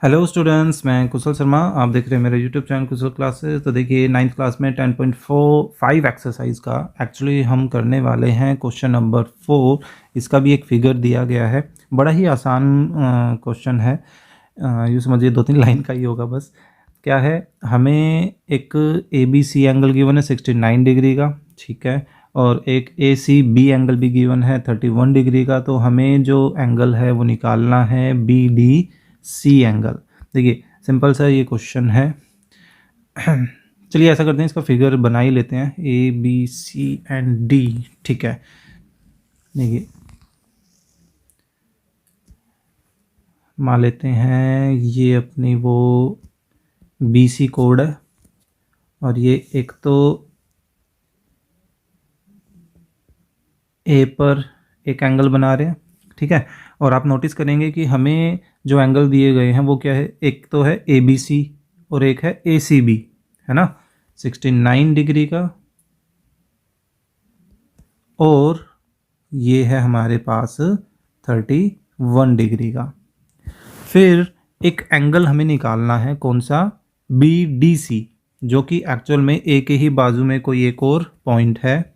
Hello students, मैं कुशल शर्मा। आप देख रहे हैं मेरे यूट्यूब चैनल कुशल क्लासेस। तो देखिए 9th क्लास में 10.45 एक्सरसाइज का एक्चुअली हम करने वाले हैं क्वेश्चन नंबर 4। इसका भी एक फिगर दिया गया है, बड़ा ही आसान क्वेश्चन है। यूँ समझिए 2-3 लाइन का ही होगा बस। क्या है, हमें एक ABC एंगल गिवन है 69 डिग्री का, ठीक है, और एक ACB एंगल भी गिवन है 31 डिग्री का। तो हमें जो एंगल है वो निकालना है BDC एंगल। देखिए सिंपल सा ये क्वेश्चन है। चलिए ऐसा करते हैं, इसका फिगर बना ही लेते हैं, ABCD, ठीक है। देखिए मान लेते हैं ये अपनी वो BC कोड है, और ये एक तो A पर एक एंगल बना रहे हैं, ठीक है। और आप नोटिस करेंगे कि हमें जो एंगल दिए गए हैं वो क्या है, एक तो है ABC और एक है ACB, है ना, 69 डिग्री का, और ये है हमारे पास 31 डिग्री का। फिर एक एंगल हमें निकालना है, कौन सा, BDC, जो कि एक्चुअल में A के ही बाजू में कोई एक और पॉइंट है,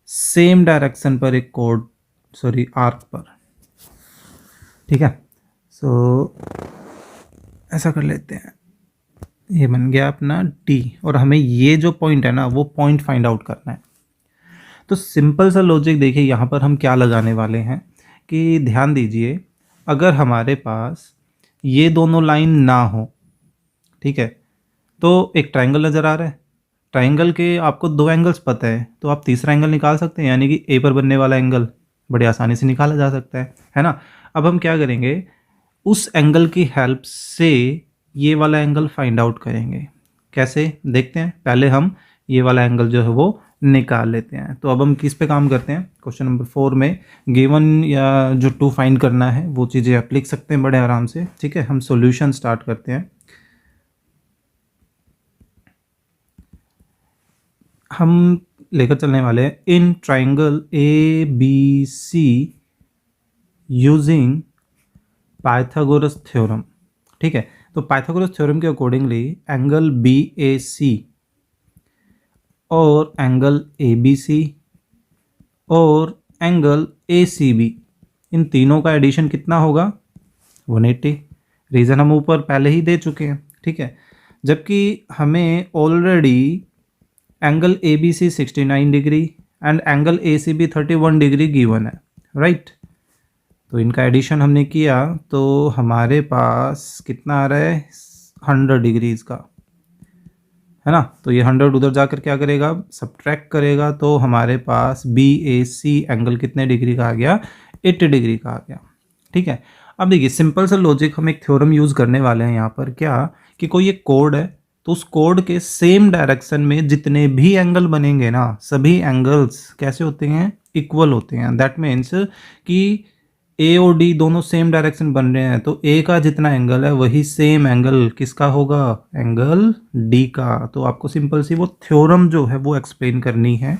सेम डायरेक्शन पर एक कोड, सॉरी आर्क पर, ठीक है। सो ऐसा कर लेते हैं, ये बन गया अपना D, और हमें ये जो पॉइंट है ना वो पॉइंट फाइंड आउट करना है। तो सिंपल सा लॉजिक देखिए यहाँ पर हम क्या लगाने वाले हैं कि ध्यान दीजिए, अगर हमारे पास ये दोनों लाइन ना हो, ठीक है, तो एक ट्रायंगल नज़र आ रहा है, ट्रायंगल के आपको दो एंगल्स पता है, तो आप तीसरा एंगल निकाल सकते हैं, यानी कि A पर बनने वाला एंगल बड़े आसानी से निकाला जा सकता है ना। अब हम क्या करेंगे, उस एंगल की हेल्प से ये वाला एंगल फाइंड आउट करेंगे। कैसे देखते हैं, पहले हम ये वाला एंगल जो है वो निकाल लेते हैं। तो अब हम किस पे काम करते हैं, क्वेश्चन नंबर 4 में गिवन या जो 2 फाइंड करना है वो चीज़ें आप लिख सकते हैं बड़े आराम से, ठीक है। हम सॉल्यूशन स्टार्ट करते हैं। हम लेकर चलने वाले हैं in triangle ABC using Pythagoras theorem, ठीक है। तो पाइथागोरस थ्योरम के अकॉर्डिंगली एंगल BAC और एंगल ABC और एंगल ACB, इन तीनों का एडिशन कितना होगा, 180। रीज़न हम ऊपर पहले ही दे चुके हैं, ठीक है। जबकि हमें already angle ABC 69 degree and angle ACB 31 degree given है, राइट। तो इनका एडिशन हमने किया तो हमारे पास कितना आ रहा है, 100 डिग्रीज़ का, है ना। तो ये 100 उधर जाकर क्या करेगा, सब्ट्रैक्ट करेगा, तो हमारे पास BAC एंगल कितने डिग्री का आ गया, 80 डिग्री का आ गया, ठीक है। अब देखिए सिंपल सा लॉजिक, हम एक थ्योरम यूज़ करने वाले हैं यहाँ पर, क्या कि कोई एक कोड है, तो उस कोड के सेम डायरेक्शन में जितने भी एंगल बनेंगे ना, सभी एंगल्स कैसे होते हैं, इक्वल होते हैं। दैट मीन्स कि A और D दोनों सेम डायरेक्शन बन रहे हैं, तो A का जितना एंगल है वही सेम एंगल किसका होगा, एंगल D का। तो आपको सिंपल सी वो थ्योरम जो है वो एक्सप्लेन करनी है।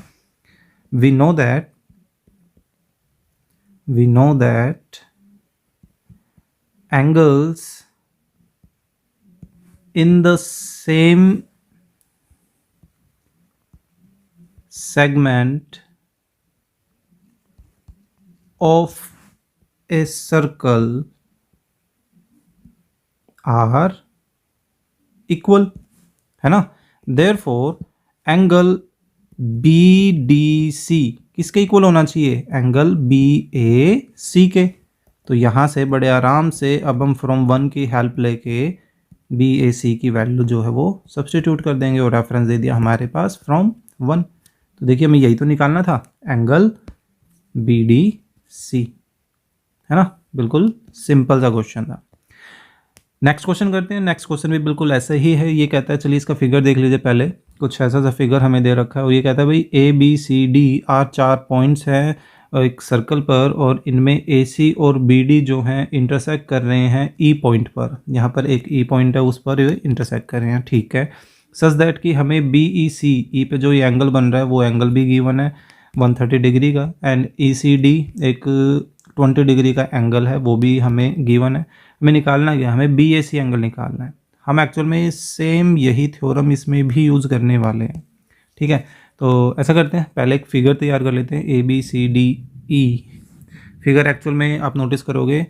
We know that angles in the same segment of a circle are equal, है ना। therefore एंगल BDC किसके इक्वल होना चाहिए, एंगल BAC के। तो यहाँ से बड़े आराम से अब हम फ्रॉम 1 की हेल्प लेके BAC की वैल्यू जो है वो सब्स्टिट्यूट कर देंगे, और रेफरेंस दे दिया हमारे पास फ्रॉम 1। तो देखिए हमें यही तो निकालना था, एंगल BDC, है ना। बिल्कुल सिंपल सा क्वेश्चन था। नेक्स्ट क्वेश्चन करते हैं। नेक्स्ट क्वेश्चन भी बिल्कुल ऐसा ही है। ये कहता है, चलिए इसका फिगर देख लीजिए पहले। कुछ ऐसा सा फिगर हमें दे रखा है, और ये कहता है भाई ABCD 4 पॉइंट्स हैं एक सर्कल पर, और इनमें AC और BD जो हैं इंटरसेक्ट कर रहे हैं E पॉइंट पर। यहाँ पर एक E पॉइंट है, उस पर इंटरसेक्ट कर रहे हैं, ठीक है। सच दैट कि हमें BEC, E पे जो ये एंगल बन रहा है वो एंगल भी गिवन है 130 डिग्री का, एंड ECD एक 20 डिग्री का एंगल है, वो भी हमें गिवन है। हमें निकालना क्या, हमें बी ए सी एंगल निकालना है। हम एक्चुअल में सेम यही थ्योरम इसमें भी यूज़ करने वाले हैं, ठीक है। तो ऐसा करते हैं, पहले एक फिगर तैयार कर लेते हैं, A B C D E. Figure actual में आप नोटिस करोगे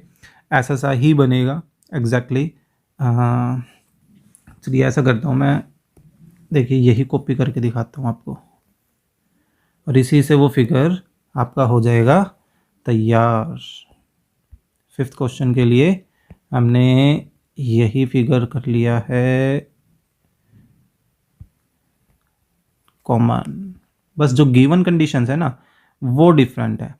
ऐसा सा ही बनेगा एग्जैक्टली। चलिए ऐसा करता हूँ मैं, देखिए यही कॉपी करके दिखाता हूँ आपको, और इसी से वो फिगर आपका हो जाएगा तैयार। फिफ्थ क्वेश्चन के लिए हमने यही फिगर कर लिया है कॉमन, बस जो गिवन कंडीशंस है ना वो डिफरेंट है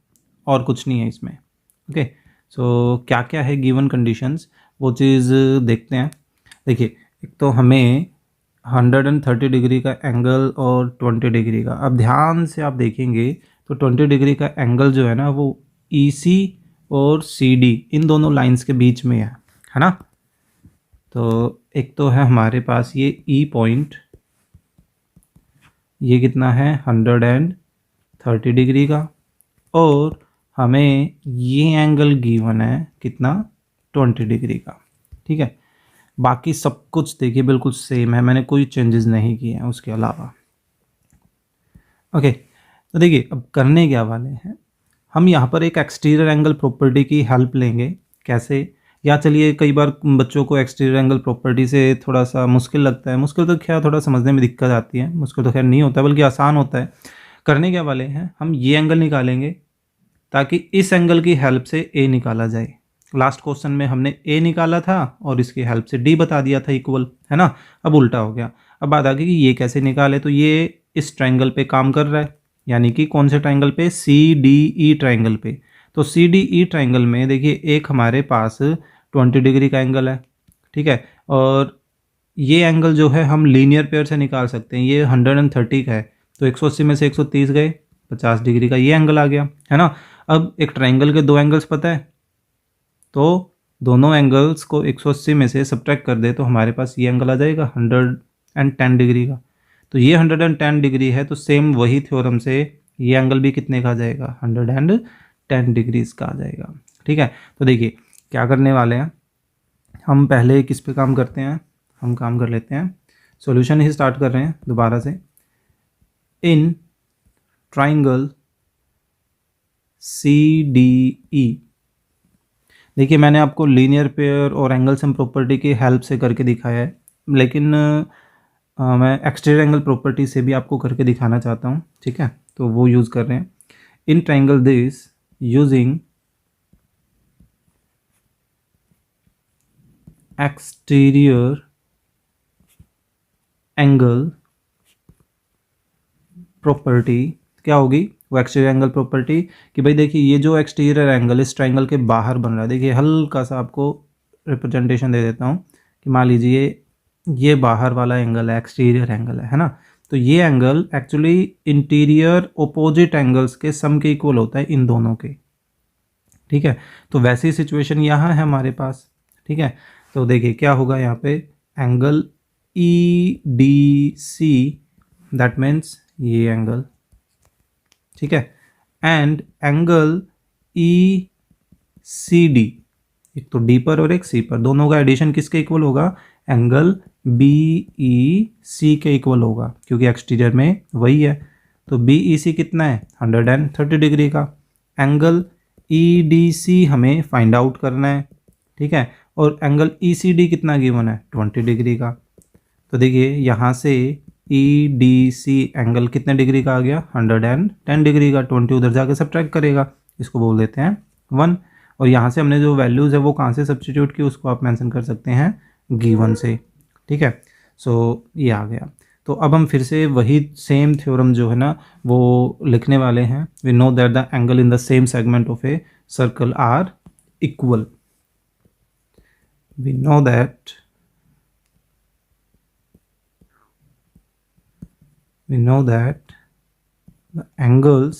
और कुछ नहीं है इसमें। ओके, सो क्या क्या है गिवन कंडीशंस वो चीज़ देखते हैं। देखिए एक तो हमें 130 डिग्री का एंगल और 20 डिग्री का, अब ध्यान से आप देखेंगे तो 20 डिग्री का एंगल जो है ना वो EC और CD इन दोनों लाइंस के बीच में है ना। तो एक तो है हमारे पास ये E पॉइंट, ये कितना है 130 डिग्री का, और हमें ये एंगल गिवन है कितना 20 डिग्री का, ठीक है। बाकी सब कुछ देखिए बिल्कुल सेम है, मैंने कोई चेंजेस नहीं किए हैं उसके अलावा। ओके, तो देखिए अब करने क्या वाले हैं, हम यहाँ पर एक एक्सटीरियर एंगल प्रॉपर्टी की हेल्प लेंगे। कैसे, या चलिए कई बार बच्चों को एक्सटीरियर एंगल प्रॉपर्टी से थोड़ा सा मुश्किल लगता है, मुश्किल तो क्या थोड़ा समझने में दिक्कत आती है, मुश्किल तो खैर नहीं होता बल्कि आसान होता है। करने क्या वाले हैं, हम ये एंगल निकालेंगे ताकि इस एंगल की हेल्प से ए निकाला जाए। लास्ट क्वेश्चन में हमने ए निकाला था और इसकी हेल्प से डी बता दिया था इक्वल, है ना। अब उल्टा हो गया, अब बात आ गई कि ये कैसे निकाले, तो ये इस ट्रायंगल पे काम कर रहा है, यानी कि कौन से ट्रायंगल पे, CDE ट्रायंगल पे। तो CDE ट्रायंगल में देखिए एक हमारे पास 20 डिग्री का एंगल है, ठीक है, और ये एंगल जो है हम लीनियर पेयर से निकाल सकते हैं। ये 130 का है तो 180 में से 130 गए, 50 डिग्री का ये एंगल आ गया, है ना। अब एक ट्रायंगल के दो एंगल्स पता है, तो दोनों एंगल्स को 180 में से सब्ट्रैक्ट कर दे तो हमारे पास ये एंगल आ जाएगा 110 डिग्री का। तो ये 110 डिग्री है, तो सेम वही थ्योरम से ये एंगल भी कितने का आ जाएगा 110 डिग्रीज का आ जाएगा, ठीक है। तो देखिए क्या करने वाले हैं, हम पहले किस पे काम करते हैं, हम काम कर लेते हैं सॉल्यूशन ही स्टार्ट कर रहे हैं दोबारा से। इन ट्राइंगल CDE, देखिए मैंने आपको लीनियर पेयर और एंगल सम प्रॉपर्टी की हेल्प से करके दिखाया है, लेकिन मैं एक्सटीरियर एंगल प्रॉपर्टी से भी आपको करके दिखाना चाहता हूँ, ठीक है। तो वो यूज़ कर रहे हैं, in triangle this using exterior angle property. क्या होगी वो एक्सटीरियर एंगल प्रॉपर्टी, कि भाई देखिए ये जो एक्सटीरियर एंगल इस ट्रायंगल के बाहर बन रहा है, देखिए हल्का सा आपको रिप्रेजेंटेशन दे देता हूँ कि मान लीजिए ये बाहर वाला एंगल है, एक्सटीरियर एंगल है ना। तो ये angle actually interior opposite angles के सम के इक्वल होता है इन दोनों के, ठीक है। तो वैसी सिचुएशन यहाँ है हमारे पास, ठीक है। तो देखिए क्या होगा यहाँ पे, एंगल EDC दैट मीन्स ये एंगल, ठीक है, एंड एंगल ECD, एक तो D पर और एक C पर, दोनों का एडिशन किसके इक्वल होगा, एंगल BEC के इक्वल होगा, क्योंकि एक्सटीरियर में वही है। तो BEC कितना है 130 डिग्री का, एंगल EDC हमें फाइंड आउट करना है, ठीक है, और एंगल ECD कितना गिवन है 20 डिग्री का। तो देखिए यहाँ से EDC एंगल कितने डिग्री का आ गया 110 डिग्री का, 20 उधर जाके सब्ट्रैक्ट करेगा, इसको बोल देते हैं 1। और यहाँ से हमने जो वैल्यूज़ है वो कहाँ से सब्स्टिट्यूट की, उसको आप मेंशन कर सकते हैं गिवन से, ठीक है। सो ये आ गया। तो अब हम फिर से वही सेम थ्योरम जो है ना वो लिखने वाले हैं। We know that the angle in the same segment of a circle are equal, we know that the angles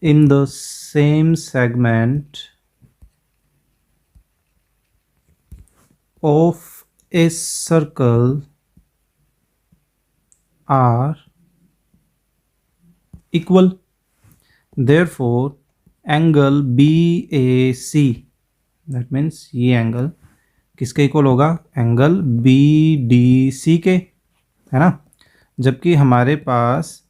in the same segment of a circle are equal. Therefore angle BAC, that means ये angle किसके equal होगा, angle BDC के, है ना। जबकि हमारे पास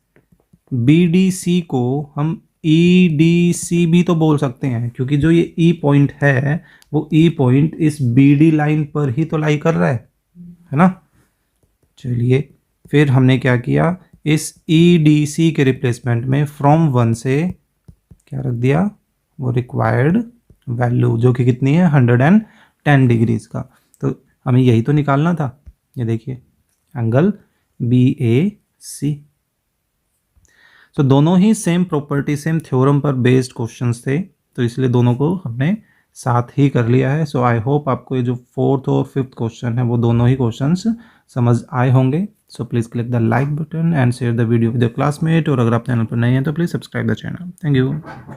BDC को हम EDC भी तो बोल सकते हैं, क्योंकि जो ये E पॉइंट है वो E पॉइंट इस BD लाइन पर ही तो लाई कर रहा है ना। चलिए फिर हमने क्या किया, इस EDC के रिप्लेसमेंट में फ्रॉम 1 से क्या रख दिया, वो रिक्वायर्ड वैल्यू जो कि कितनी है 110 डिग्रीज का। तो हमें यही तो निकालना था। ये देखिए एंगल BAC। तो दोनों ही सेम प्रॉपर्टी सेम थ्योरम पर बेस्ड क्वेश्चंस थे, तो इसलिए दोनों को हमने साथ ही कर लिया है। सो आई होप आपको ये जो 4th और 5th क्वेश्चन है वो दोनों ही क्वेश्चंस समझ आए होंगे। So please click the like button and share the video with your classmate, और अगर आप चैनल पर नए हैं तो please subscribe the channel. Thank you.